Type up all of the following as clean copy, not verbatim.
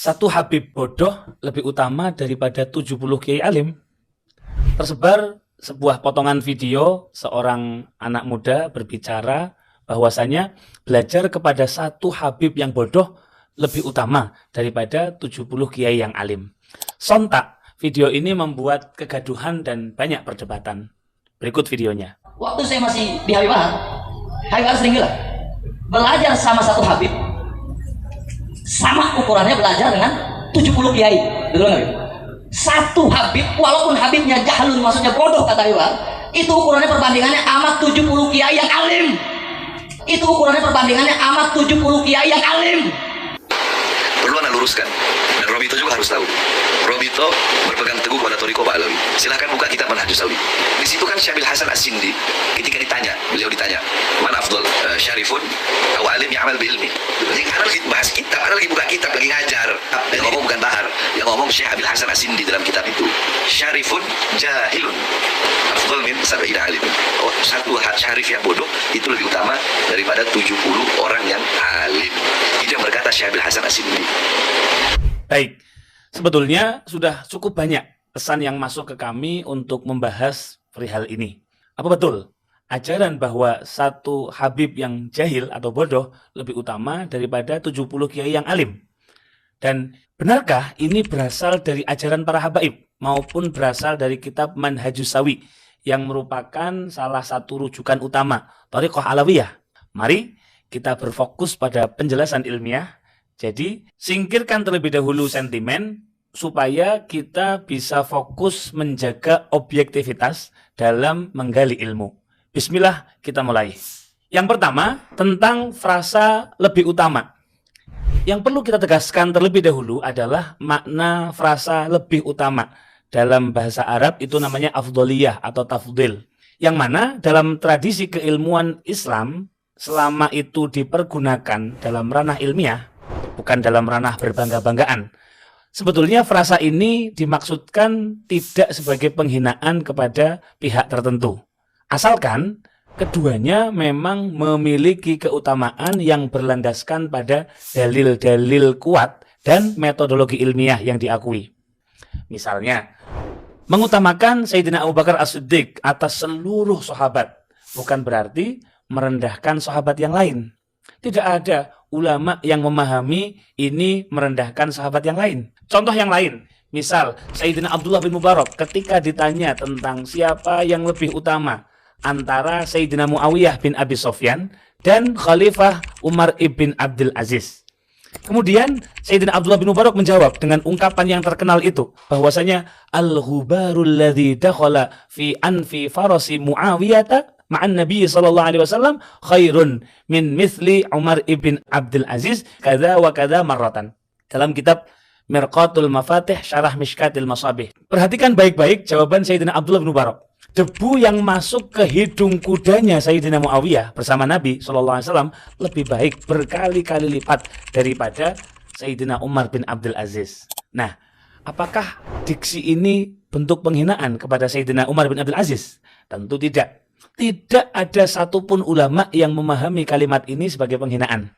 Satu Habib bodoh lebih utama daripada 70 kiai alim. Tersebar sebuah potongan video seorang anak muda berbicara bahwasanya belajar kepada satu Habib yang bodoh lebih utama daripada 70 kiai yang alim. Sontak, video ini membuat kegaduhan dan banyak perdebatan. Berikut videonya. Waktu saya masih di Habib Bahar sering bilang, belajar sama satu Habib sama ukurannya belajar dengan 70 kiai. Betul nggak? Satu Habib, walaupun Habibnya jahlun, maksudnya bodoh kata Habib Bahar, itu ukurannya perbandingannya amat 70 kiai yang alim. Itu ukurannya perbandingannya amat 70 kiai yang alim. Perlu anda luruskan, dan Robito juga harus tahu. Robito berpegang teguh pada Thariqah Ba'alawi. Silahkan buka kitab Manhajus Sawi. Di situ kan Syabil Hasan As-Sindi ketika beliau ditanya, "Man afdal, syarifun atau alim yang amal bilmi?" Jadi karena lagi bahas kitab, karena lagi buka kitab, lagi ngajar. Yang ngomong bukan Bahar, yang ngomong Syekh Abil Hasan As-Sindi dalam kitab itu. Syarifun jahilun afdal min sab'ina alim. Oh, satu syarif yang bodoh itu lebih utama daripada 70 orang yang alim. Itu yang berkata Syekh Abil Hasan As-Sindi. Baik, sebetulnya sudah cukup banyak pesan yang masuk ke kami untuk membahas perihal ini. Apa betul ajaran bahwa satu Habib yang jahil atau bodoh lebih utama daripada 70 kiai yang alim? Dan benarkah ini berasal dari ajaran para habaib maupun berasal dari kitab Manhajus Sawi yang merupakan salah satu rujukan utama Thariqah Alawiyah? Mari kita berfokus pada penjelasan ilmiah. Jadi, singkirkan terlebih dahulu sentimen supaya kita bisa fokus menjaga objektivitas dalam menggali ilmu. Bismillah, kita mulai. Yang pertama, tentang frasa lebih utama. Yang perlu kita tegaskan terlebih dahulu adalah makna frasa lebih utama. Dalam bahasa Arab itu namanya afdoliyah atau tafdil. Yang mana dalam tradisi keilmuan Islam, selama itu dipergunakan dalam ranah ilmiah, bukan dalam ranah berbangga-banggaan. Sebetulnya frasa ini dimaksudkan tidak sebagai penghinaan kepada pihak tertentu. Asalkan keduanya memang memiliki keutamaan yang berlandaskan pada dalil-dalil kuat dan metodologi ilmiah yang diakui. Misalnya, mengutamakan Sayyidina Abu Bakar As-Siddiq atas seluruh sahabat bukan berarti merendahkan sahabat yang lain. Tidak ada ulama yang memahami ini merendahkan sahabat yang lain. Contoh yang lain, misal Sayyidina Abdullah bin Mubarak ketika ditanya tentang siapa yang lebih utama antara Sayyidina Muawiyah bin Abi Sufyan dan Khalifah Umar ibn Abdul Aziz. Kemudian Sayyidina Abdullah bin Mubarak menjawab dengan ungkapan yang terkenal itu, bahwasanya al-ghubarul ladzi dakhala fi anfi farasi Muawiyah ma'an Nabi sallallahu alaihi wasallam khairun min mithli Umar ibn Abdul Aziz kadza wa kadza marratan. Dalam kitab Mirqatul Mafatih Syarah Mishkatil Masabih. Perhatikan baik-baik jawaban Sayyidina Abdullah bin Mubarak. Debu yang masuk ke hidung kudanya Sayyidina Muawiyah bersama Nabi sallallahu alaihi wasallam lebih baik berkali-kali lipat daripada Sayyidina Umar bin Abdul Aziz. Nah, apakah diksi ini bentuk penghinaan kepada Sayyidina Umar bin Abdul Aziz? Tentu tidak. Tidak ada satupun ulama yang memahami kalimat ini sebagai penghinaan.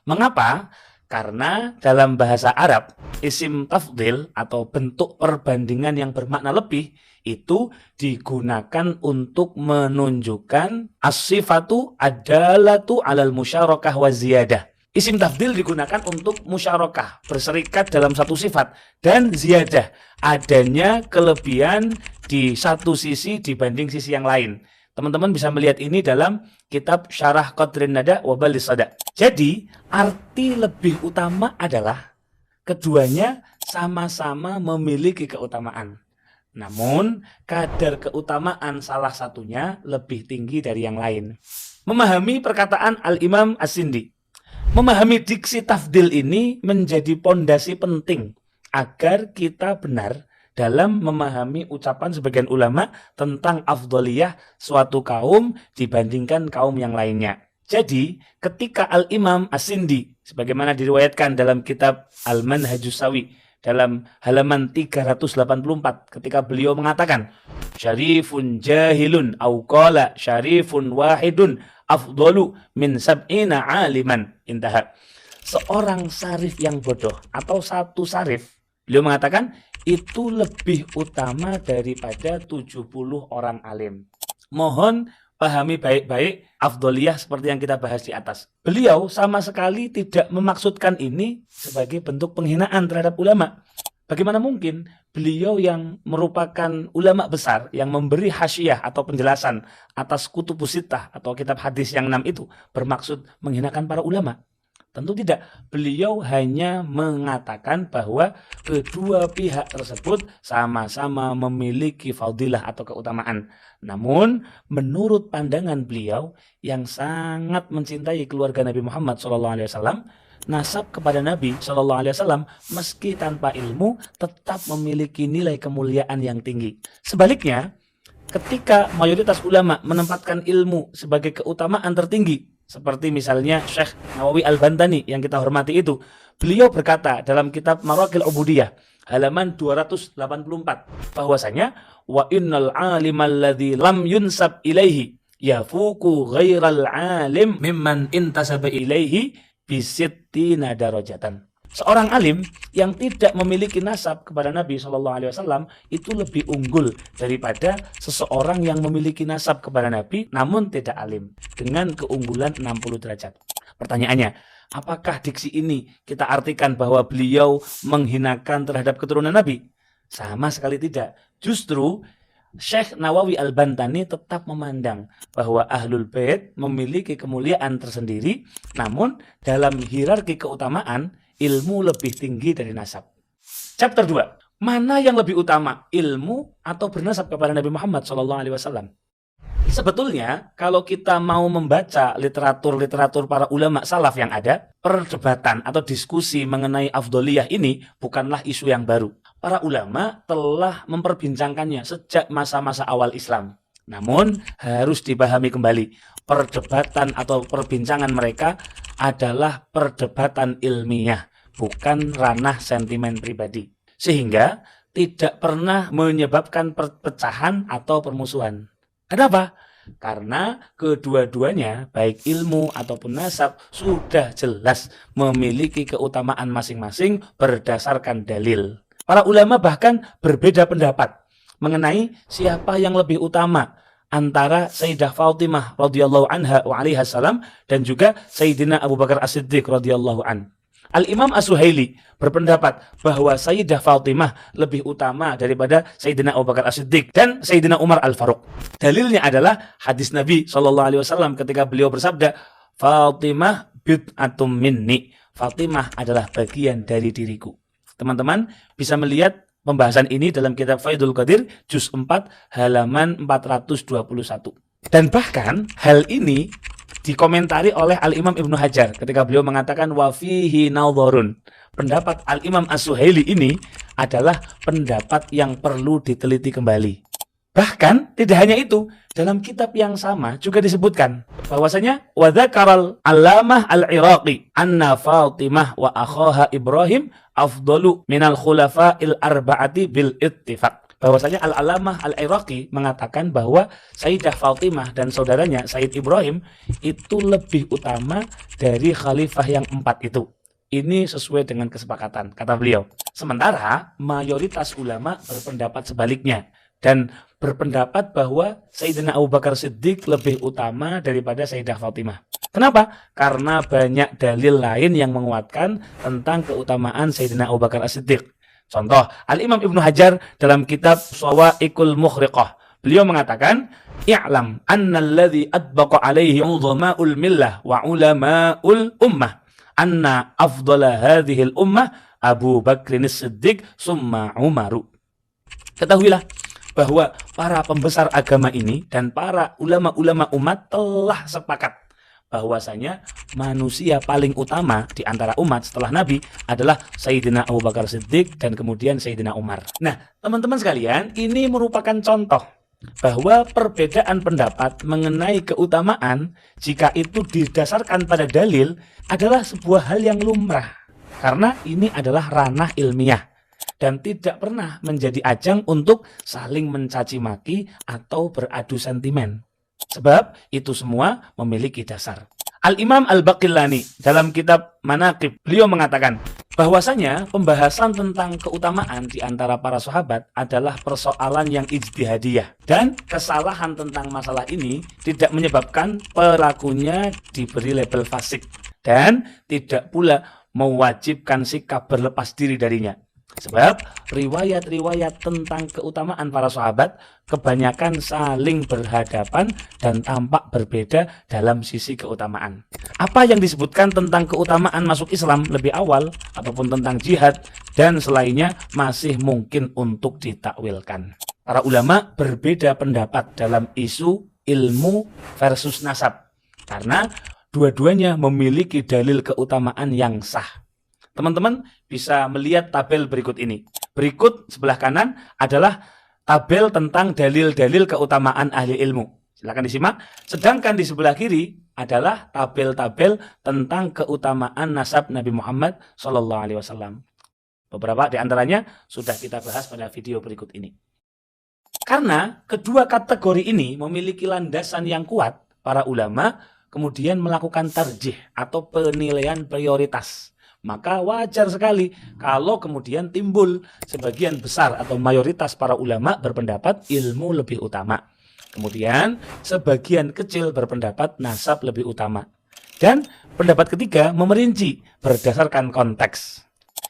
Mengapa? Karena dalam bahasa Arab, isim tafdil atau bentuk perbandingan yang bermakna lebih itu digunakan untuk menunjukkan as-sifatu adalatu alal musyarakah wa ziyadah. Isim tafdil digunakan untuk musyarakah, berserikat dalam satu sifat, dan ziyadah, adanya kelebihan di satu sisi dibanding sisi yang lain. Teman-teman bisa melihat ini dalam kitab Syarah Qadrin Nada wa Balis Sada. Jadi, arti lebih utama adalah keduanya sama-sama memiliki keutamaan. Namun, kadar keutamaan salah satunya lebih tinggi dari yang lain. Memahami perkataan Al-Imam As-Sindi, memahami diksi tafdil ini menjadi pondasi penting agar kita benar dalam memahami ucapan sebagian ulama tentang afdoliyah suatu kaum dibandingkan kaum yang lainnya. Jadi, ketika Al-Imam As-Sindi, sebagaimana diriwayatkan dalam kitab Al-Manhajus Sawi, dalam halaman 384, ketika beliau mengatakan, syarifun jahilun, au qala syarifun wahidun, afdalu min sab'ina aliman. Intaha. seorang syarif yang bodoh atau satu syarif, beliau mengatakan itu lebih utama daripada 70 orang alim. Mohon pahami baik-baik afdoliyah seperti yang kita bahas di atas. Beliau sama sekali tidak memaksudkan ini sebagai bentuk penghinaan terhadap ulama. Bagaimana mungkin beliau yang merupakan ulama besar yang memberi hasyiah atau penjelasan atas kutubus sittah atau kitab hadis yang 6 itu bermaksud menghinakan para ulama? Tentu tidak. Beliau hanya mengatakan bahwa kedua pihak tersebut sama-sama memiliki fadilah atau keutamaan. Namun menurut pandangan beliau yang sangat mencintai keluarga Nabi Muhammad SAW, nasab kepada Nabi SAW meski tanpa ilmu tetap memiliki nilai kemuliaan yang tinggi. Sebaliknya, ketika mayoritas ulama menempatkan ilmu sebagai keutamaan tertinggi, seperti misalnya Syekh Nawawi Al-Bantani yang kita hormati itu, beliau berkata dalam kitab Maraqil Ubudiyah halaman 284 bahwasanya wa innal alimal ladzi lam yunsab ilaihi yafuku ghairal alim mimman intasaba ilaihi bisittina darajatan. Seorang alim yang tidak memiliki nasab kepada Nabi SAW itu lebih unggul daripada seseorang yang memiliki nasab kepada Nabi namun tidak alim dengan keunggulan 60 derajat. Pertanyaannya, apakah diksi ini kita artikan bahwa beliau menghinakan terhadap keturunan Nabi? Sama sekali tidak. Justru Syekh Nawawi Al-Bantani tetap memandang bahwa Ahlul Bait memiliki kemuliaan tersendiri, namun dalam hierarki keutamaan ilmu lebih tinggi dari nasab. Chapter 2. Mana yang lebih utama, ilmu atau bernasab kepada Nabi Muhammad SAW? Sebetulnya, kalau kita mau membaca literatur-literatur para ulama salaf yang ada, perdebatan atau diskusi mengenai afdoliyah ini bukanlah isu yang baru. Para ulama telah memperbincangkannya sejak masa-masa awal Islam. Namun, harus dipahami kembali, perdebatan atau perbincangan mereka adalah perdebatan ilmiah, bukan ranah sentimen pribadi. Sehingga tidak pernah menyebabkan perpecahan atau permusuhan. Kenapa? Karena kedua-duanya, baik ilmu ataupun nasab, sudah jelas memiliki keutamaan masing-masing berdasarkan dalil. Para ulama bahkan berbeda pendapat mengenai siapa yang lebih utama antara Sayyidah Fatimah radhiyallahu anha wa alaiha salam dan juga Sayyidina Abu Bakar As-Siddiq radhiyallahu an. Al-Imam As-Suhaili berpendapat bahwa Sayyidah Fatimah lebih utama daripada Sayyidina Abu Bakar As-Siddiq dan Sayyidina Umar Al-Faruq. Dalilnya adalah hadis Nabi SAW ketika beliau bersabda, Fatimah bid'atum minni. Fatimah adalah bagian dari diriku. Teman-teman bisa melihat pembahasan ini dalam kitab Faidul Qadir juz 4 halaman 421. Dan bahkan hal ini dikomentari oleh Al-Imam Ibnu Hajar ketika beliau mengatakan wa fihi nadharun. Pendapat Al-Imam As-Suhaili ini adalah pendapat yang perlu diteliti kembali. Bahkan tidak hanya itu, dalam kitab yang sama juga disebutkan bahwasanya wa dzakaral Allamah Al-Iraqi anna Fatimah wa akhaha Ibrahim afdalu minal khulafa'il arba'ati bil ittifaq. Bahwasanya Al-Allamah Al-Iraqi mengatakan bahwa Sayyidah Fatimah dan saudaranya Sayyid Ibrahim itu lebih utama dari khalifah yang 4 itu. Ini sesuai dengan kesepakatan, kata beliau. Sementara mayoritas ulama berpendapat sebaliknya dan berpendapat bahwa Sayyidina Abu Bakar Siddiq lebih utama daripada Sayyidah Fatimah. Kenapa? Karena banyak dalil lain yang menguatkan tentang keutamaan Sayyidina Abu Bakar As-Siddiq. Contoh, Al-Imam Ibnu Hajar dalam kitab Shawa'iqul Mukhriqah, beliau mengatakan, "I'lam annalladzi adbaqa alaihi 'udhama'ul millah wa 'ulama'ul ummah, anna afdala hadhil ummah Abu Bakrin As-Siddiq summa Umaru." Ketahuilah bahwa para pembesar agama ini dan para ulama-ulama umat telah sepakat bahwasanya manusia paling utama di antara umat setelah Nabi adalah Sayyidina Abu Bakar Siddiq dan kemudian Sayyidina Umar. Nah, teman-teman sekalian, ini merupakan contoh bahwa perbedaan pendapat mengenai keutamaan jika itu didasarkan pada dalil adalah sebuah hal yang lumrah karena ini adalah ranah ilmiah dan tidak pernah menjadi ajang untuk saling mencaci maki atau beradu sentimen. Sebab itu semua memiliki dasar. Al-Imam Al-Baqillani dalam kitab Manaqib, beliau mengatakan bahwasanya pembahasan tentang keutamaan di antara para sahabat adalah persoalan yang ijtihadiyah, dan kesalahan tentang masalah ini tidak menyebabkan pelakunya diberi label fasik dan tidak pula mewajibkan sikap berlepas diri darinya. Sebab riwayat-riwayat tentang keutamaan para sahabat kebanyakan saling berhadapan dan tampak berbeda dalam sisi keutamaan. Apa yang disebutkan tentang keutamaan masuk Islam lebih awal ataupun tentang jihad dan selainnya masih mungkin untuk ditakwilkan. Para ulama berbeda pendapat dalam isu ilmu versus nasab karena dua-duanya memiliki dalil keutamaan yang sah. Teman-teman bisa melihat tabel berikut ini. Berikut sebelah kanan adalah tabel tentang dalil-dalil keutamaan ahli ilmu. Silakan disimak. Sedangkan di sebelah kiri adalah tabel-tabel tentang keutamaan nasab Nabi Muhammad SAW. Beberapa di antaranya sudah kita bahas pada video berikut ini. Karena kedua kategori ini memiliki landasan yang kuat, para ulama kemudian melakukan tarjih atau penilaian prioritas. Maka wajar sekali kalau kemudian timbul sebagian besar atau mayoritas para ulama berpendapat ilmu lebih utama. Kemudian sebagian kecil berpendapat nasab lebih utama. Dan pendapat ketiga memerinci berdasarkan konteks.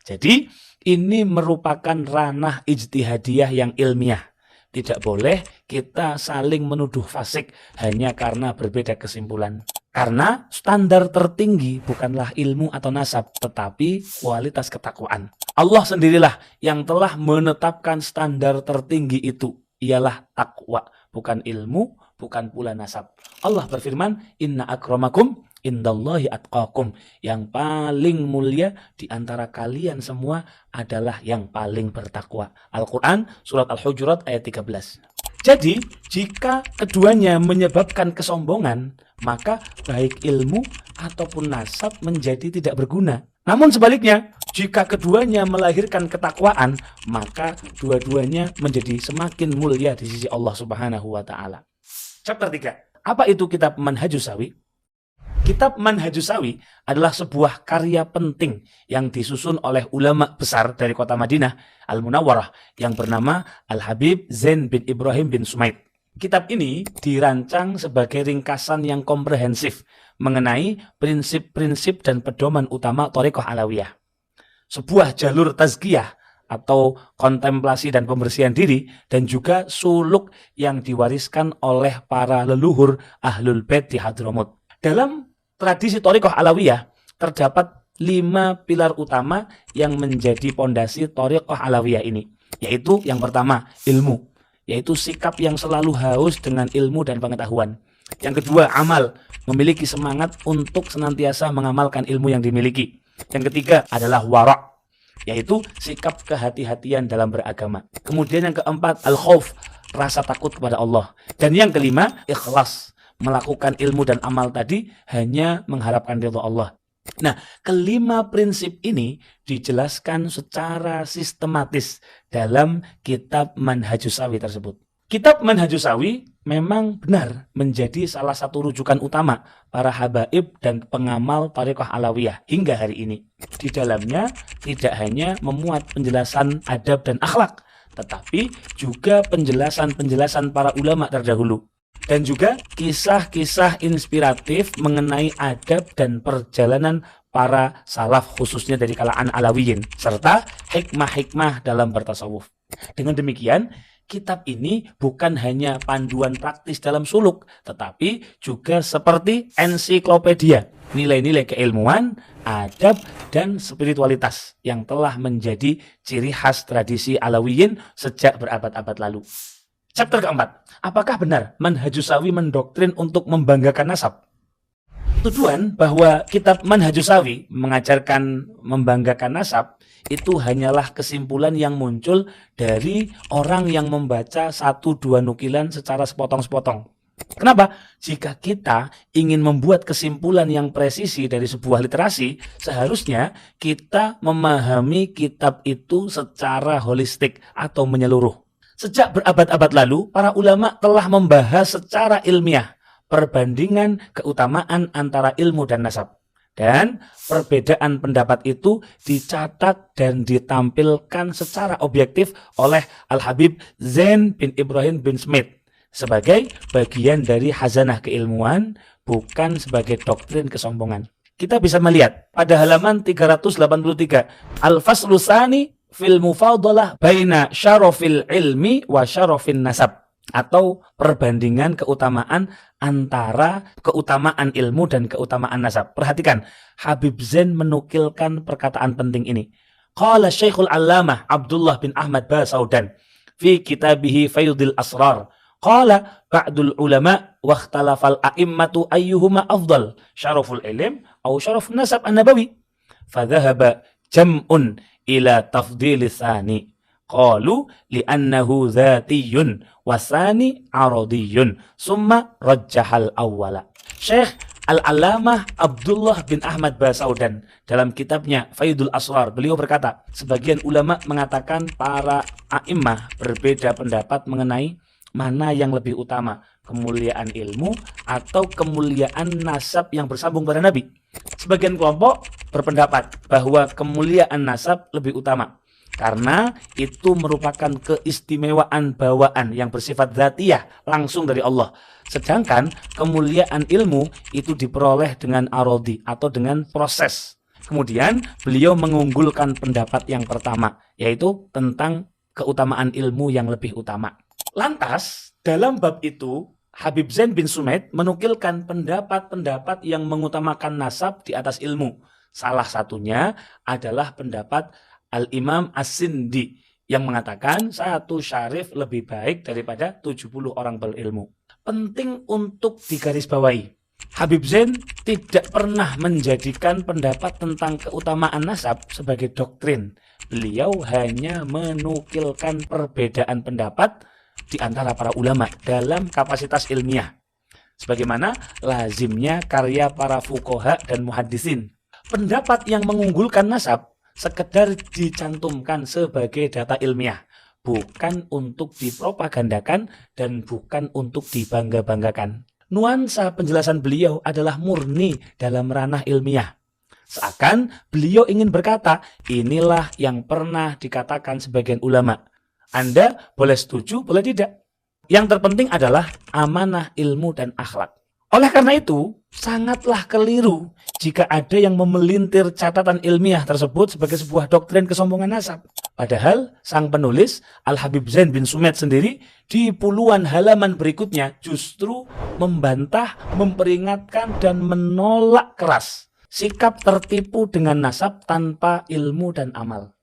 Jadi ini merupakan ranah ijtihadiyah yang ilmiah. Tidak boleh kita saling menuduh fasik hanya karena berbeda kesimpulan. Karena standar tertinggi bukanlah ilmu atau nasab, tetapi kualitas ketakwaan. Allah sendirilah yang telah menetapkan standar tertinggi itu. Ialah takwa, bukan ilmu, bukan pula nasab. Allah berfirman, Inna akramakum indallahi atqakum. Yang paling mulia di antara kalian semua adalah yang paling bertakwa. Al-Quran, surat Al-Hujurat ayat 13. Jadi, jika keduanya menyebabkan kesombongan, maka baik ilmu ataupun nasab menjadi tidak berguna. Namun sebaliknya, jika keduanya melahirkan ketakwaan, maka dua-duanya menjadi semakin mulia di sisi Allah Subhanahu wa Ta'ala. Chapter 3. Apa itu kitab Manhajus Sawi? Kitab Manhajus Sawi adalah sebuah karya penting yang disusun oleh ulama besar dari kota Madinah Al-Munawwarah yang bernama Al-Habib Zain bin Ibrahim bin Sumaid. Kitab ini dirancang sebagai ringkasan yang komprehensif mengenai prinsip-prinsip dan pedoman utama Thariqah Alawiyah. Sebuah jalur tazkiyah atau kontemplasi dan pembersihan diri dan juga suluk yang diwariskan oleh para leluhur Ahlul Bait di Hadramut. Dalam tradisi Thariqah Alawiyah terdapat 5 pilar utama yang menjadi pondasi Thariqah Alawiyah ini, yaitu yang pertama ilmu, yaitu sikap yang selalu haus dengan ilmu dan pengetahuan. Yang kedua amal, memiliki semangat untuk senantiasa mengamalkan ilmu yang dimiliki. Yang ketiga adalah wara', yaitu sikap kehati-hatian dalam beragama. Kemudian yang keempat al-khauf, rasa takut kepada Allah. Dan yang kelima ikhlas, melakukan ilmu dan amal tadi hanya mengharapkan ridha Allah. Nah, kelima prinsip ini dijelaskan secara sistematis dalam kitab Manhajus Sawi tersebut. Kitab Manhajus Sawi memang benar menjadi salah satu rujukan utama para habaib dan pengamal Thariqah Alawiyah hingga hari ini. Di dalamnya tidak hanya memuat penjelasan adab dan akhlak, tetapi juga penjelasan-penjelasan para ulama terdahulu. Dan juga kisah-kisah inspiratif mengenai adab dan perjalanan para salaf khususnya dari kalangan Alawiyin, serta hikmah-hikmah dalam bertasawuf. Dengan demikian, kitab ini bukan hanya panduan praktis dalam suluk, tetapi juga seperti ensiklopedia, nilai-nilai keilmuan, adab, dan spiritualitas yang telah menjadi ciri khas tradisi Alawiyin sejak berabad-abad lalu. Chapter keempat, apakah benar Manhajus Sawi mendoktrin untuk membanggakan nasab? Tuduhan bahwa kitab Manhajus Sawi mengajarkan membanggakan nasab itu hanyalah kesimpulan yang muncul dari orang yang membaca 1-2 nukilan secara sepotong-sepotong. Kenapa? Jika kita ingin membuat kesimpulan yang presisi dari sebuah literasi, seharusnya kita memahami kitab itu secara holistik atau menyeluruh. Sejak berabad-abad lalu, para ulama telah membahas secara ilmiah perbandingan keutamaan antara ilmu dan nasab. Dan perbedaan pendapat itu dicatat dan ditampilkan secara objektif oleh Al-Habib Zain bin Ibrahim bin Smith sebagai bagian dari hazanah keilmuan, bukan sebagai doktrin kesombongan. Kita bisa melihat pada halaman 383, Al-Faslu Tsani fil Mufadalah baina syarafil ilmi wa syarafin nasab, atau perbandingan keutamaan antara keutamaan ilmu dan keutamaan nasab. Perhatikan, Habib Zain menukilkan perkataan penting ini. Qala Syekhul Allamah Abdullah bin Ahmad Basaudan fi kitabihi Faydul Asrar. Qala ba'dul ulama wa ikhtalafal a'immatu ayyuhuma afdal, syaraful ilm atau syarafun nasab an-nabawi. Fadhahaba jam'un ila tafdilis tsani. Qalu li'annahu dzatiyun wasani aradiyun summa rajjahal awwala. Syekh Al-Allamah Abdullah bin Ahmad Basaudan dalam kitabnya Faidul Asrar, beliau berkata, sebagian ulama mengatakan para a'immah berbeda pendapat mengenai mana yang lebih utama, kemuliaan ilmu atau kemuliaan nasab yang bersambung pada Nabi. Sebagian kelompok berpendapat bahwa kemuliaan nasab lebih utama karena itu merupakan keistimewaan bawaan yang bersifat dzatiyah langsung dari Allah. Sedangkan kemuliaan ilmu itu diperoleh dengan arodi atau dengan proses. Kemudian beliau mengunggulkan pendapat yang pertama, yaitu tentang keutamaan ilmu yang lebih utama. Lantas, dalam bab itu, Habib Zain bin Sumait menukilkan pendapat-pendapat yang mengutamakan nasab di atas ilmu. Salah satunya adalah pendapat Al-Imam As-Sindi yang mengatakan satu syarif lebih baik daripada 70 orang berilmu. Penting untuk digarisbawahi, Habib Zain tidak pernah menjadikan pendapat tentang keutamaan nasab sebagai doktrin. Beliau hanya menukilkan perbedaan pendapat di antara para ulama dalam kapasitas ilmiah, sebagaimana lazimnya karya para fuqaha dan muhaddisin. Pendapat yang mengunggulkan nasab sekedar dicantumkan sebagai data ilmiah, bukan untuk dipropagandakan dan bukan untuk dibangga-banggakan. Nuansa penjelasan beliau adalah murni dalam ranah ilmiah. Seakan beliau ingin berkata, inilah yang pernah dikatakan sebagian ulama. Anda boleh setuju, boleh tidak. Yang terpenting adalah amanah ilmu dan akhlak. Oleh karena itu, sangatlah keliru jika ada yang memelintir catatan ilmiah tersebut sebagai sebuah doktrin kesombongan nasab. Padahal sang penulis Al-Habib Zain bin Sumait sendiri di puluhan halaman berikutnya justru membantah, memperingatkan dan menolak keras sikap tertipu dengan nasab tanpa ilmu dan amal.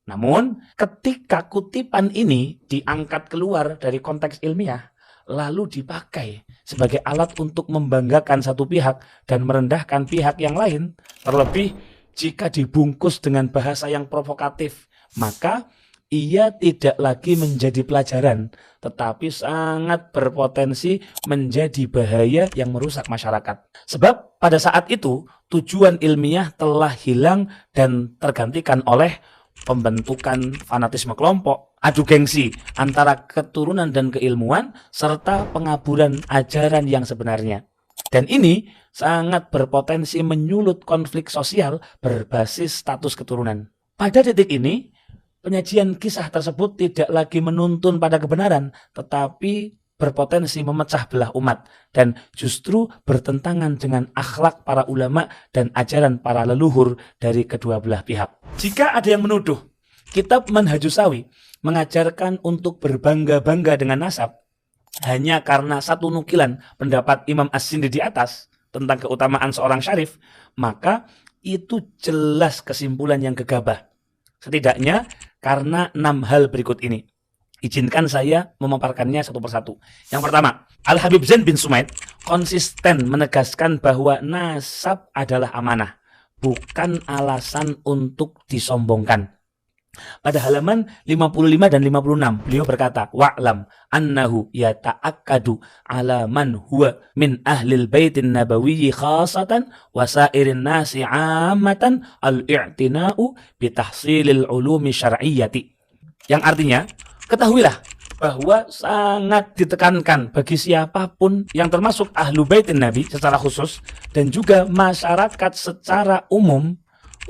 Namun, ketika kutipan ini diangkat keluar dari konteks ilmiah, lalu dipakai sebagai alat untuk membanggakan satu pihak dan merendahkan pihak yang lain, terlebih jika dibungkus dengan bahasa yang provokatif, maka ia tidak lagi menjadi pelajaran, tetapi sangat berpotensi menjadi bahaya yang merusak masyarakat. Sebab pada saat itu, tujuan ilmiah telah hilang dan tergantikan oleh pembentukan fanatisme kelompok, adu gengsi antara keturunan dan keilmuan, serta pengaburan ajaran yang sebenarnya. Dan ini sangat berpotensi menyulut konflik sosial berbasis status keturunan. Pada titik ini, penyajian kisah tersebut tidak lagi menuntun pada kebenaran, tetapi berpotensi memecah belah umat dan justru bertentangan dengan akhlak para ulama dan ajaran para leluhur dari kedua belah pihak. Jika ada yang menuduh kitab Manhajus Sawi mengajarkan untuk berbangga-bangga dengan nasab hanya karena satu nukilan pendapat Imam As-Sindi di atas tentang keutamaan seorang syarif, maka itu jelas kesimpulan yang gegabah. Setidaknya karena 6 hal berikut ini. Izinkan saya memaparkannya satu persatu. Yang pertama, Al-Habib Zain bin Sumait konsisten menegaskan bahwa nasab adalah amanah, bukan alasan untuk disombongkan. Pada halaman 55 dan 56, beliau berkata, wa'lam annahu yata'akkadu ala man huwa min ahlil baitin nabawiyyi khasatan wa sairin nasi 'ammatan al-i'tina'u bitahsilil ulumi syar'iyyati. Yang artinya, ketahuilah bahwa sangat ditekankan bagi siapapun yang termasuk ahlu baitin Nabi secara khusus dan juga masyarakat secara umum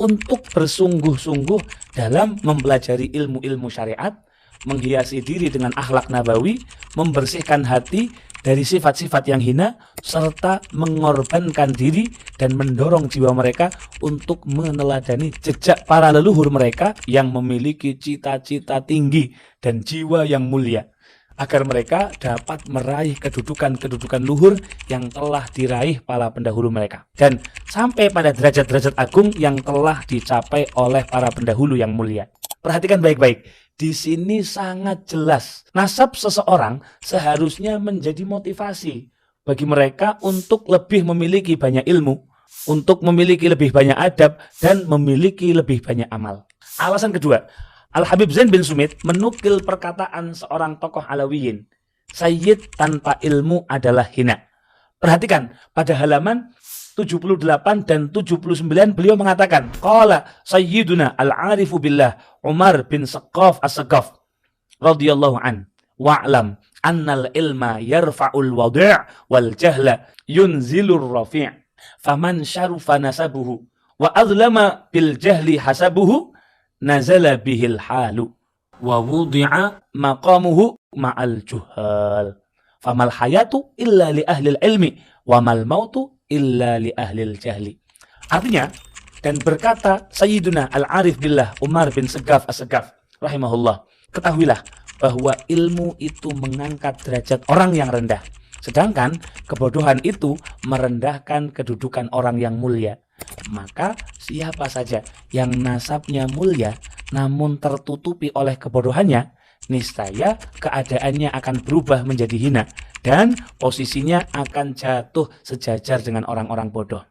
untuk bersungguh-sungguh dalam mempelajari ilmu-ilmu syariat, menghiasi diri dengan akhlak nabawi, membersihkan hati dari sifat-sifat yang hina, serta mengorbankan diri dan mendorong jiwa mereka untuk meneladani jejak para leluhur mereka yang memiliki cita-cita tinggi dan jiwa yang mulia, agar mereka dapat meraih kedudukan-kedudukan luhur yang telah diraih para pendahulu mereka dan sampai pada derajat-derajat agung yang telah dicapai oleh para pendahulu yang mulia. Perhatikan baik-baik. Di sini sangat jelas, nasab seseorang seharusnya menjadi motivasi bagi mereka untuk lebih memiliki banyak ilmu, untuk memiliki lebih banyak adab, dan memiliki lebih banyak amal. Alasan kedua, Al-Habib Zain bin Sumit menukil perkataan seorang tokoh Alawiyin, Sayyid tanpa ilmu adalah hina. Perhatikan, pada halaman 78 dan 79 beliau mengatakan, qala sayyiduna al-arifu billah Umar bin Saqqaf as-Saqqaf radhiyallahu an wa'lam annal ilma yarfa'ul wadi' wal jahla yunzilur rafi' faman syarufa nasabuhu wa adlama bil jahli hasabuhu nazala bihil halu wa wudi'a maqamuhu ma'al juhal famal hayatu illa li ahlil ilmi wa mal mautu illa li ahlil jahli. Artinya, dan berkata Sayyiduna Al-Arif Billah Umar bin Saqqaf as-Saqqaf rahimahullah, ketahuilah bahwa ilmu itu mengangkat derajat orang yang rendah, sedangkan kebodohan itu merendahkan kedudukan orang yang mulia. Maka siapa saja yang nasabnya mulia namun tertutupi oleh kebodohannya, niscaya keadaannya akan berubah menjadi hina dan posisinya akan jatuh sejajar dengan orang-orang bodoh.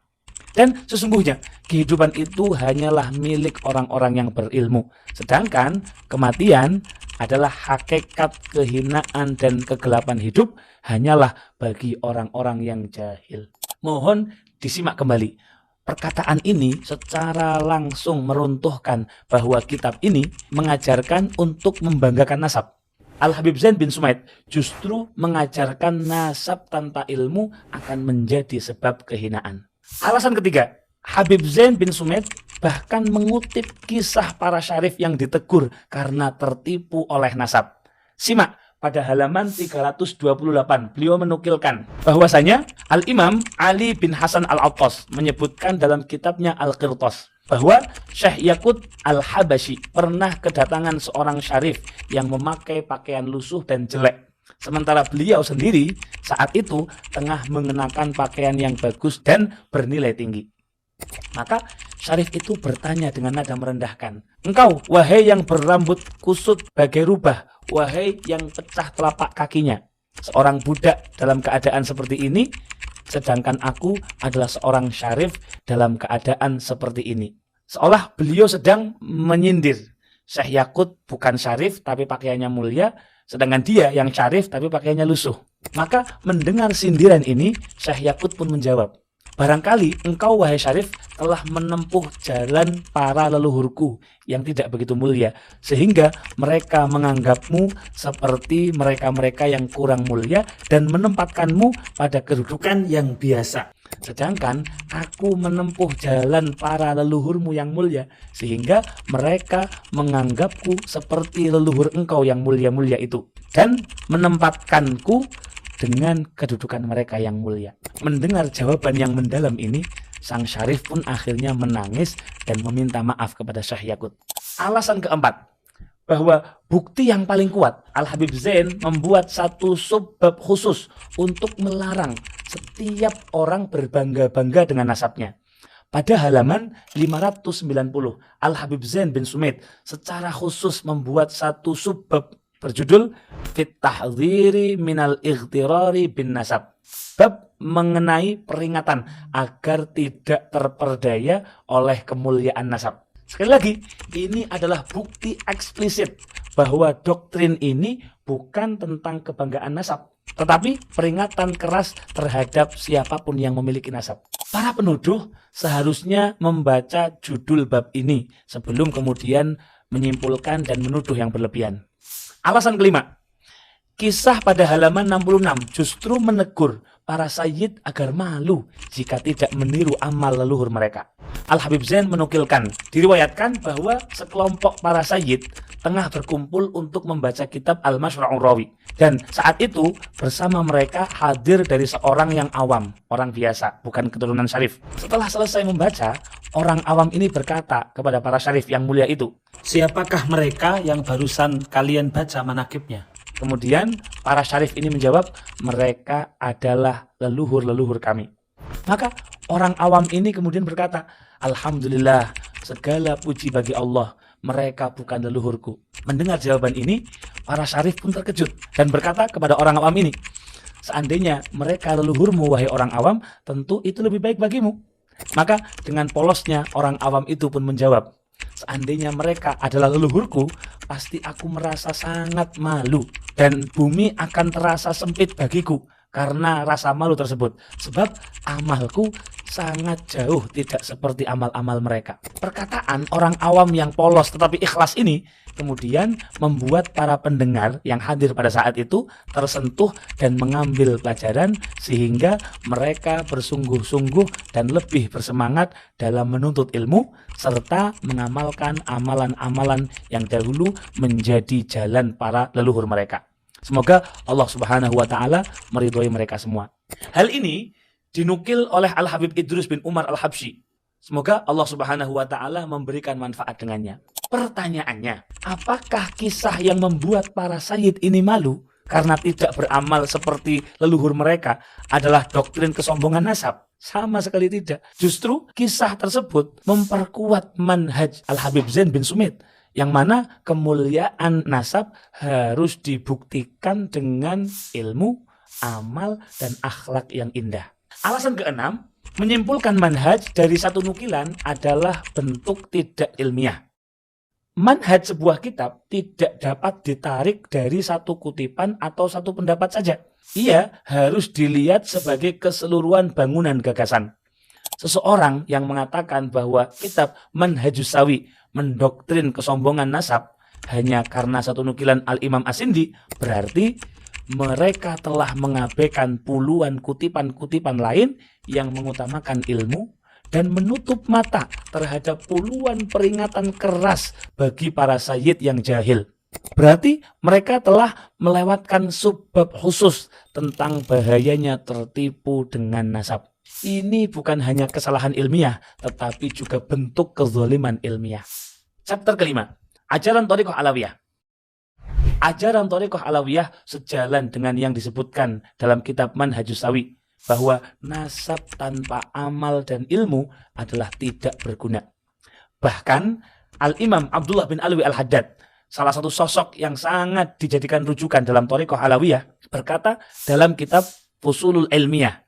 Dan sesungguhnya kehidupan itu hanyalah milik orang-orang yang berilmu, sedangkan kematian adalah hakikat kehinaan dan kegelapan hidup hanyalah bagi orang-orang yang jahil. Mohon disimak kembali. Perkataan ini secara langsung meruntuhkan bahwa kitab ini mengajarkan untuk membanggakan nasab. Al-Habib Zain bin Sumit justru mengajarkan nasab tanpa ilmu akan menjadi sebab kehinaan. Alasan ketiga, Habib Zain bin Sumit bahkan mengutip kisah para syarif yang ditegur karena tertipu oleh nasab. Simak pada halaman 328, beliau menukilkan bahwasanya Al-Imam Ali bin Hasan Al-Attas menyebutkan dalam kitabnya Al-Qirtas bahwa Syekh Yaqut Al-Habashi pernah kedatangan seorang syarif yang memakai pakaian lusuh dan jelek. Sementara beliau sendiri saat itu tengah mengenakan pakaian yang bagus dan bernilai tinggi. Maka syarif itu bertanya dengan nada merendahkan, "Engkau, wahai yang berambut kusut bagai rubah, wahai yang pecah telapak kakinya, seorang budak dalam keadaan seperti ini, sedangkan aku adalah seorang syarif dalam keadaan seperti ini." Seolah beliau sedang menyindir. Syekh Yaqut bukan syarif tapi pakaiannya mulia, sedangkan dia yang syarif tapi pakaiannya lusuh. Maka mendengar sindiran ini, Syekh Yaqut pun menjawab, "Barangkali engkau wahai syarif telah menempuh jalan para leluhurku yang tidak begitu mulia, sehingga mereka menganggapmu seperti mereka-mereka yang kurang mulia dan menempatkanmu pada kedudukan yang biasa. Sedangkan aku menempuh jalan para leluhurmu yang mulia, sehingga mereka menganggapku seperti leluhur engkau yang mulia-mulia itu, dan menempatkanku dengan kedudukan mereka yang mulia." Mendengar jawaban yang mendalam ini, sang syarif pun akhirnya menangis dan meminta maaf kepada Syekh Yaqut. Alasan keempat, bahwa bukti yang paling kuat, Al-Habib Zain membuat satu subbab khusus untuk melarang setiap orang berbangga-bangga dengan nasabnya. Pada halaman 590, Al-Habib Zain bin Sumit secara khusus membuat satu subbab berjudul Fit Tahdhiri minal Ightirari bin Nasab. Bab mengenai peringatan agar tidak terperdaya oleh kemuliaan nasab. Sekali lagi, ini adalah bukti eksplisit bahwa doktrin ini bukan tentang kebanggaan nasab, tetapi peringatan keras terhadap siapapun yang memiliki nasab. Para penuduh seharusnya membaca judul bab ini sebelum kemudian menyimpulkan dan menuduh yang berlebihan. Alasan kelima, Kisah pada halaman 66 justru menegur para sayyid agar malu jika tidak meniru amal leluhur mereka. Al-Habib Zain menukilkan, diriwayatkan bahwa sekelompok para sayyid tengah berkumpul untuk membaca kitab Al-Mashra'ur Rawi. Dan saat itu bersama mereka hadir dari seorang yang awam, orang biasa, bukan keturunan syarif. Setelah selesai membaca, orang awam ini berkata kepada para syarif yang mulia itu, "Siapakah mereka yang barusan kalian baca manakibnya?" Kemudian para syarif ini menjawab, mereka adalah leluhur-leluhur kami. Maka orang awam ini kemudian berkata, Alhamdulillah, segala puji bagi Allah, mereka bukan leluhurku. Mendengar jawaban ini, para syarif pun terkejut dan berkata kepada orang awam ini, seandainya mereka leluhurmu wahai orang awam, tentu itu lebih baik bagimu. Maka dengan polosnya orang awam itu pun menjawab, seandainya mereka adalah leluhurku, pasti aku merasa sangat malu dan bumi akan terasa sempit bagiku karena rasa malu tersebut. Sebab amalku sangat jauh tidak seperti amal-amal mereka. Perkataan orang awam yang polos tetapi ikhlas ini kemudian membuat para pendengar yang hadir pada saat itu tersentuh dan mengambil pelajaran sehingga mereka bersungguh-sungguh dan lebih bersemangat dalam menuntut ilmu serta mengamalkan amalan-amalan yang dahulu menjadi jalan para leluhur mereka. Semoga Allah Subhanahu wa Ta'ala meridhoi mereka semua. Hal ini dinukil oleh Al-Habib Idrus bin Umar Al-Habsyi. Semoga Allah Subhanahu wa Ta'ala memberikan manfaat dengannya. Pertanyaannya, apakah kisah yang membuat para sayyid ini malu karena tidak beramal seperti leluhur mereka adalah doktrin kesombongan nasab? Sama sekali tidak. Justru kisah tersebut memperkuat manhaj Al-Habib Zain bin Sumit, yang mana kemuliaan nasab harus dibuktikan dengan ilmu, amal, dan akhlak yang indah. Alasan keenam, menyimpulkan manhaj dari satu nukilan adalah bentuk tidak ilmiah. Manhaj sebuah kitab tidak dapat ditarik dari satu kutipan atau satu pendapat saja. Ia harus dilihat sebagai keseluruhan bangunan gagasan. Seseorang yang mengatakan bahwa kitab Manhajus Sawi mendoktrin kesombongan nasab hanya karena satu nukilan Al-Imam As-Sindi, berarti mereka telah mengabaikan puluhan kutipan-kutipan lain yang mengutamakan ilmu dan menutup mata terhadap puluhan peringatan keras bagi para sayyid yang jahil. Berarti mereka telah melewatkan subbab khusus tentang bahayanya tertipu dengan nasab. Ini bukan hanya kesalahan ilmiah, tetapi juga bentuk kezaliman ilmiah. Chapter kelima, ajaran Thariqah Alawiyah. Ajaran Thariqah Alawiyah sejalan dengan yang disebutkan dalam kitab Manhajus Sawi, bahwa nasab tanpa amal dan ilmu adalah tidak berguna. Bahkan Al-Imam Abdullah bin Alwi Al-Haddad, salah satu sosok yang sangat dijadikan rujukan dalam Thariqah Alawiyah, berkata dalam kitab Fusulul Ilmiyah,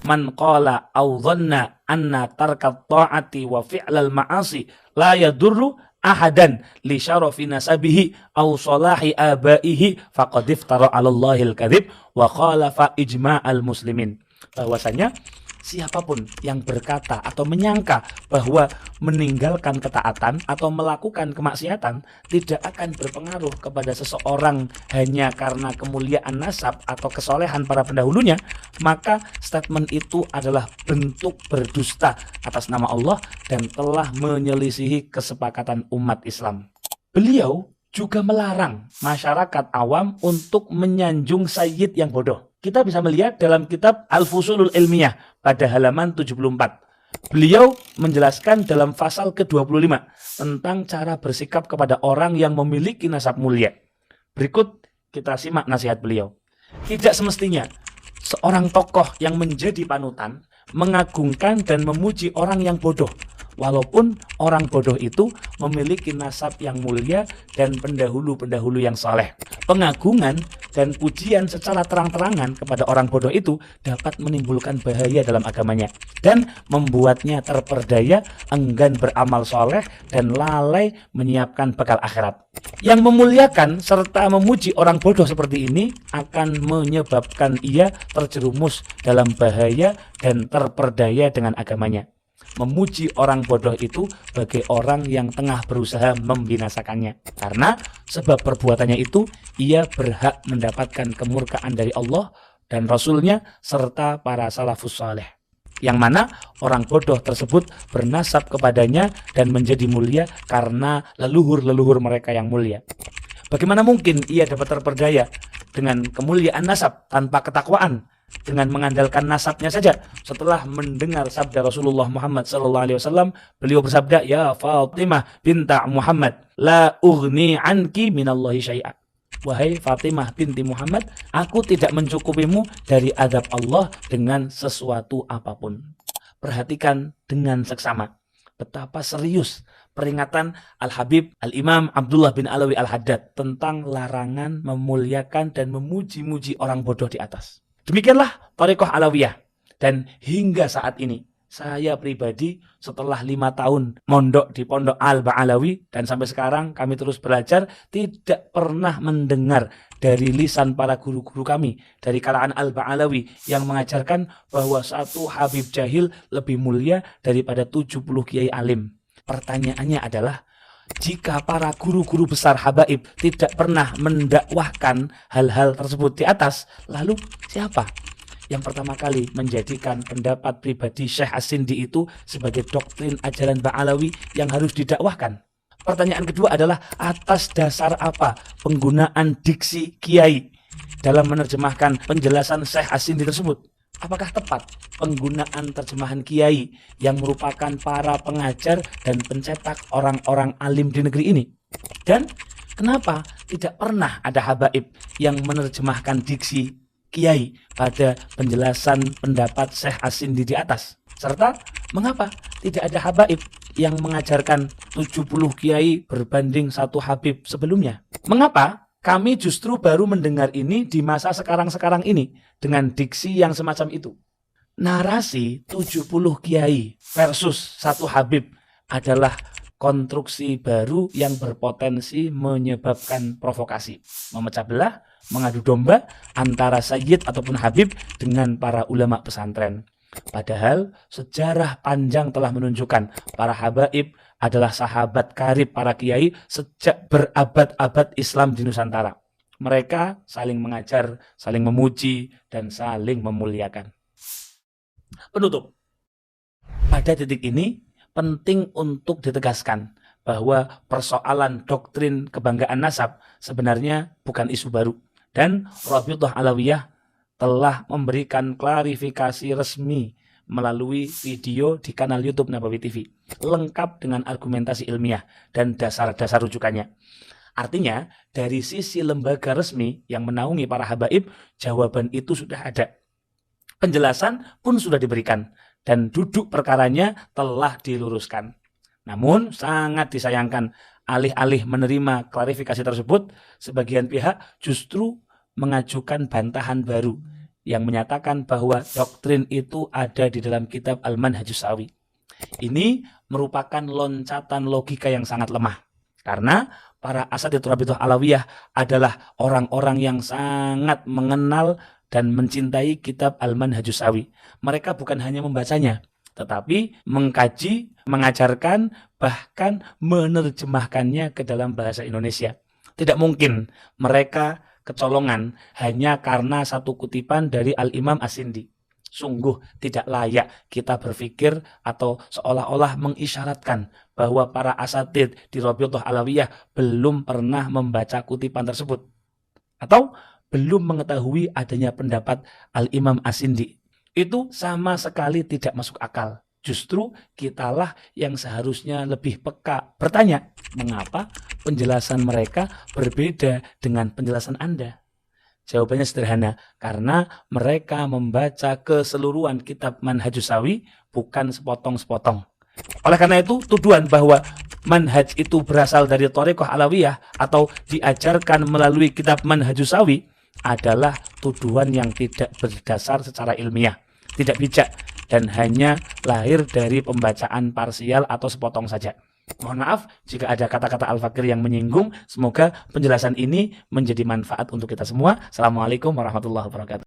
man qala aw dhanna anna tarkat ta'ati wa fi'lal ma'asi la yadurru ahadan li syarafi nasabihi aw salahi abaihi faqad iftara 'ala Allahil kadhib wa khalafa ijma'al muslimin. Bahwasanya siapapun yang berkata atau menyangka bahwa meninggalkan ketaatan atau melakukan kemaksiatan tidak akan berpengaruh kepada seseorang hanya karena kemuliaan nasab atau kesolehan para pendahulunya, maka statement itu adalah bentuk berdusta atas nama Allah dan telah menyelisihi kesepakatan umat Islam. Beliau juga melarang masyarakat awam untuk menyanjung sayyid yang bodoh. Kita bisa melihat dalam kitab Al-Fusulul Ilmiyah pada halaman 74. Beliau menjelaskan dalam pasal ke-25 tentang cara bersikap kepada orang yang memiliki nasab mulia. Berikut kita simak nasihat beliau. Tidak semestinya seorang tokoh yang menjadi panutan mengagungkan dan memuji orang yang bodoh, walaupun orang bodoh itu memiliki nasab yang mulia dan pendahulu-pendahulu yang saleh. Pengagungan dan pujian secara terang-terangan kepada orang bodoh itu dapat menimbulkan bahaya dalam agamanya dan membuatnya terperdaya, enggan beramal soleh, dan lalai menyiapkan bekal akhirat. Yang memuliakan serta memuji orang bodoh seperti ini akan menyebabkan ia terjerumus dalam bahaya dan terperdaya dengan agamanya. Memuji orang bodoh itu bagi orang yang tengah berusaha membinasakannya. Karena sebab perbuatannya itu ia berhak mendapatkan kemurkaan dari Allah dan Rasulnya serta para salafus saleh, yang mana orang bodoh tersebut bernasab kepadanya dan menjadi mulia karena leluhur-leluhur mereka yang mulia. Bagaimana mungkin ia dapat terperdaya dengan kemuliaan nasab tanpa ketakwaan, dengan mengandalkan nasabnya saja? Setelah mendengar sabda Rasulullah Muhammad SAW, beliau bersabda, "Ya Fatimah binta Muhammad, la ughni anki minallahi syai'a." Wahai Fatimah binti Muhammad, aku tidak mencukupimu dari azab Allah dengan sesuatu apapun. Perhatikan dengan seksama betapa serius peringatan Al-Habib Al-Imam Abdullah bin Alawi Al-Haddad tentang larangan memuliakan dan memuji-muji orang bodoh di atas. Demikianlah Thariqah Alawiyah. Dan hingga saat ini, saya pribadi setelah 5 tahun mondok di Pondok Al-Ba'alawi dan sampai sekarang kami terus belajar, tidak pernah mendengar dari lisan para guru-guru kami dari kalangan Al-Ba'alawi yang mengajarkan bahwa satu Habib jahil lebih mulia daripada 70 kiai alim. Pertanyaannya adalah, jika para guru-guru besar habaib tidak pernah mendakwahkan hal-hal tersebut di atas, lalu siapa yang pertama kali menjadikan pendapat pribadi Syekh As-Sindi itu sebagai doktrin ajaran Ba'alawi yang harus didakwahkan? Pertanyaan kedua adalah, atas dasar apa penggunaan diksi kiai dalam menerjemahkan penjelasan Syekh As-Sindi tersebut? Apakah tepat penggunaan terjemahan kiai yang merupakan para pengajar dan pencetak orang-orang alim di negeri ini? Dan kenapa tidak pernah ada habaib yang menerjemahkan diksi kiai pada penjelasan pendapat Syekh As-Sindi di atas? Serta mengapa tidak ada habaib yang mengajarkan 70 kiai berbanding satu habib sebelumnya? Mengapa kami justru baru mendengar ini di masa sekarang-sekarang ini dengan diksi yang semacam itu? Narasi 70 kiai versus satu habib adalah konstruksi baru yang berpotensi menyebabkan provokasi, memecah belah, mengadu domba antara sayyid ataupun habib dengan para ulama pesantren. Padahal sejarah panjang telah menunjukkan para habaib adalah sahabat karib para kiai sejak berabad-abad Islam di Nusantara. Mereka saling mengajar, saling memuji, dan saling memuliakan. Penutup, pada titik ini penting untuk ditegaskan bahwa persoalan doktrin kebanggaan nasab sebenarnya bukan isu baru. Dan Rabithah Alawiyah telah memberikan klarifikasi resmi melalui video di kanal YouTube Nabawi TV, lengkap dengan argumentasi ilmiah dan dasar-dasar rujukannya. Artinya, dari sisi lembaga resmi yang menaungi para habaib, jawaban itu sudah ada. Penjelasan pun sudah diberikan, dan duduk perkaranya telah diluruskan. Namun, sangat disayangkan, alih-alih menerima klarifikasi tersebut, sebagian pihak justru mengajukan bantahan baru yang menyatakan bahwa doktrin itu ada di dalam kitab Al-Manhajus Sawi. Ini merupakan loncatan logika yang sangat lemah, karena para asatidz Rabithah Alawiyah adalah orang-orang yang sangat mengenal dan mencintai kitab Al-Manhajus Sawi. Mereka bukan hanya membacanya, tetapi mengkaji, mengajarkan, bahkan menerjemahkannya ke dalam bahasa Indonesia. Tidak mungkin mereka kecolongan hanya karena satu kutipan dari Al-Imam As-Sindi. Sungguh tidak layak kita berpikir atau seolah-olah mengisyaratkan bahwa para asatidz di Rabithah Alawiyah belum pernah membaca kutipan tersebut, atau belum mengetahui adanya pendapat Al-Imam As-Sindi. Itu sama sekali tidak masuk akal. Justru kitalah yang seharusnya lebih peka bertanya, mengapa penjelasan mereka berbeda dengan penjelasan Anda? Jawabannya sederhana, karena mereka membaca keseluruhan kitab Manhajus Sawi, bukan sepotong-sepotong. Oleh karena itu, tuduhan bahwa manhaj itu berasal dari Thariqah Alawiyah atau diajarkan melalui kitab Manhajus Sawi adalah tuduhan yang tidak berdasar secara ilmiah, tidak bijak, dan hanya lahir dari pembacaan parsial atau sepotong saja. Mohon maaf jika ada kata-kata Al-Fakir yang menyinggung. Semoga penjelasan ini menjadi manfaat untuk kita semua. Assalamualaikum warahmatullahi wabarakatuh.